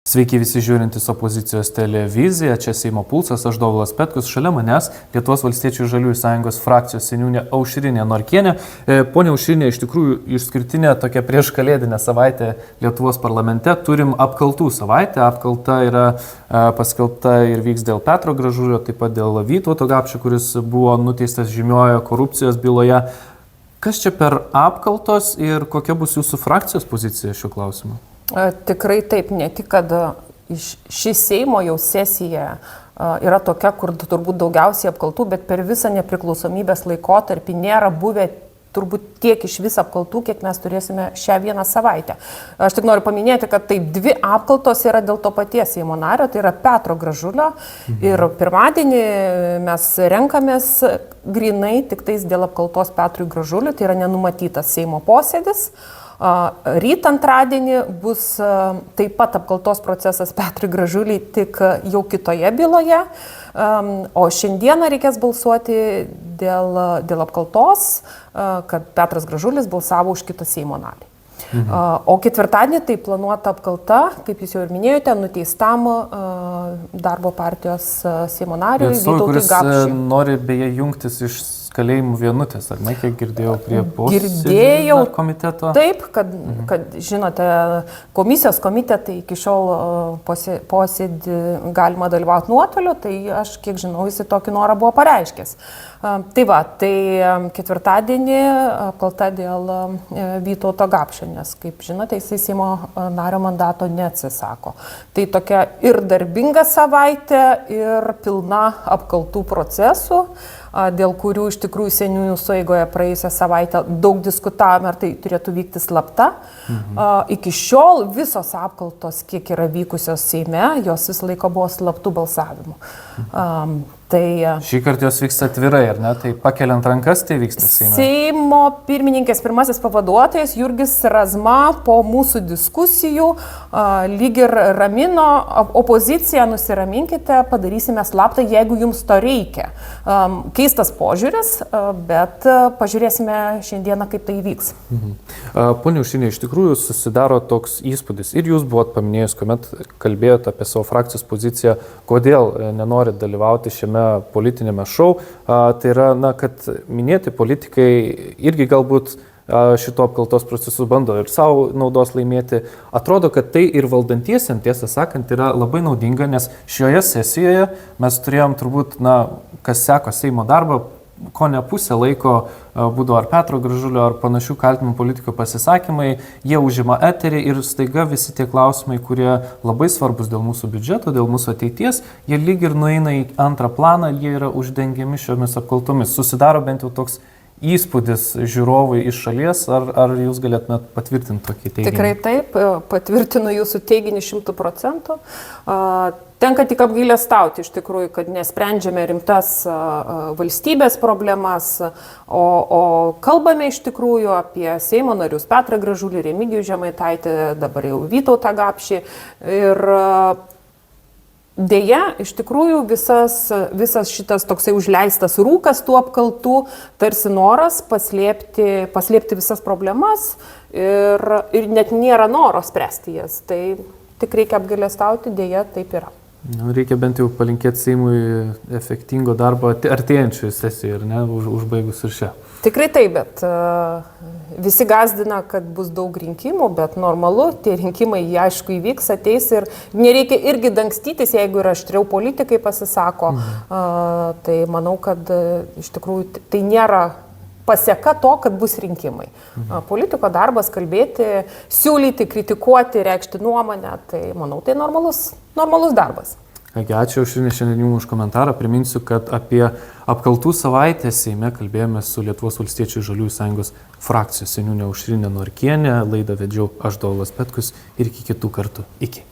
Sveiki visi žiūrintys opozicijos televiziją, čia Seimo pulsas, aš Dovilas Petkus, šalia manęs Lietuvos valstiečių ir žaliųjų sąjungos frakcijos seniūnė Aušrinė Norkienė. Ponia Aušrinė, iš tikrųjų išskirtinė tokia prieškalėdinė savaitė Lietuvos parlamente, turim apkaltų savaitę, apkalta yra paskelbta ir vyks dėl Petro Gražulio, taip pat dėl Vytauto Gapšio, kuris buvo nuteistas žymiojo korupcijos byloje. Kas čia per apkaltos ir kokia bus jūsų frakcijos pozicija šiuo klausimu? Tikrai taip, ne tik, kad ši Seimo jau sesija yra tokia, kur turbūt daugiausiai apkaltų, bet per visą nepriklausomybės laikotarpį nėra buvę turbūt tiek iš viso apkaltų, kiek mes turėsime šią vieną savaitę. Aš tik noriu paminėti, kad taip, dvi apkaltos yra dėl to paties Seimo nario, tai yra Petro Gražulio. Ir pirmadienį mes renkamės grinai tik tais dėl apkaltos Petrui Gražuliui, tai yra nenumatytas Seimo posėdis. Ryt antradienį bus taip pat apkaltos procesas Petrui Gražuliui, tik jau kitoje byloje, o šiandieną reikės balsuoti dėl apkaltos, kad Petras Gražulis balsavo už kitą Seimo narį. O ketvirtadienį tai planuota apkalta, kaip jūs jau ir minėjote, nuteistam darbo partijos Seimo nariui Vytautui Gapšiui. Kuris nori beje jungtis iš kalėjimų vienutės, ar ne, kiek girdėjau prie posėdžio komiteto? Taip, kad žinote, komisijos komitetai iki šiol posėdį galima dalyvauti nuotoliu, tai aš, kiek žinau, jis tokį norą buvo pareiškęs. Tai va, tai ketvirtadienį apkalta dėl Vytauto Gapšio, nes, kaip žinote, jisai Seimo nario mandato neatsisako. Tai tokia ir darbinga savaitė, ir pilna apkaltų procesų, dėl kurių iš tikrųjų seniūnų sueigoje praėjusią savaitę daug diskutavome, ar tai turėtų vykti slapta. Iki šiol visos apkaltos, kiek yra vykusios Seime, jos visą laiką buvo slaptų balsavimų. Šį kartą jos vyksta atvirai, ar ne? Tai pakeliant rankas tai vyksta Seime. Seimo pirmininkės pirmasis pavaduotojas Jurgis Razma po mūsų diskusijų lyg ir ramino opoziciją, nusiraminkite, padarysime slaptą, jeigu jums to reikia. Keistas požiūris, bet pažiūrėsime šiandieną, kaip tai vyks. Pone Aušrinė, iš tikrųjų susidaro toks įspūdis ir jūs buvot paminėjus, kuomet kalbėjote apie savo frakcijos poziciją, kodėl nenorit dalyvauti šiame politinėme šou. Tai yra, kad minėti politikai irgi galbūt šito apkaltos procesu bando ir savo naudos laimėti. Atrodo, kad tai ir valdantiesiems, tiesą sakant, yra labai naudinga, nes šioje sesijoje mes turėjom turbūt, kas seko Seimo darbą, ko ne pusę laiko būdavo ar Petro Gražulio, ar panašių kaltinimų politikų pasisakymai, jie užima eterį ir staiga visi tie klausimai, kurie labai svarbus dėl mūsų biudžeto, dėl mūsų ateities, jie lyg ir nueina į antrą planą, jie yra uždengiami šiomis apkaltomis. Susidaro bent jau toks įspūdis žiūrovui iš šalies, ar jūs galėtumėt patvirtinti tokį teiginį? Tikrai taip, patvirtinu jūsų teiginį 100%. Tenka tik apgailestauti iš tikrųjų, kad nesprendžiame rimtas valstybės problemas, o kalbame iš tikrųjų apie Seimo narius Petrą Gražulį, Remigijų Žemaitaitį, dabar jau Vytautą Gapšį. Ir deja, iš tikrųjų visas šitas toksai užleistas rūkas tų apkaltų, tarsi noras paslėpti visas problemas ir net nėra noro spręsti jas. Tai tik reikia apgailestauti, deja taip yra. Reikia bent jau palinkėti Seimui efektingo darbo artėjančių sesijų, ar ne, užbaigus ir šią. Tikrai taip, bet visi gąsdina, kad bus daug rinkimų, bet normalu, tie rinkimai jie aišku įvyks, ateis ir nereikia irgi dangstytis, jeigu ir aštriau politikai pasisako. Tai manau, kad iš tikrųjų tai nėra paseka to, kad bus rinkimai. Politiko darbas kalbėti, siūlyti, kritikuoti, reikšti nuomonę, tai manau, tai normalus darbas. Ačiū Aušrinė šiandien jums už komentarą. Priminsiu, kad apie apkaltų savaitę Seime kalbėjome su Lietuvos valstiečių ir žaliųjų sąjungos frakcijos seniūnė Aušrinė Norkienė. Laidą vedžiau aš Dovilas Petkus ir iki kitų kartų. Iki.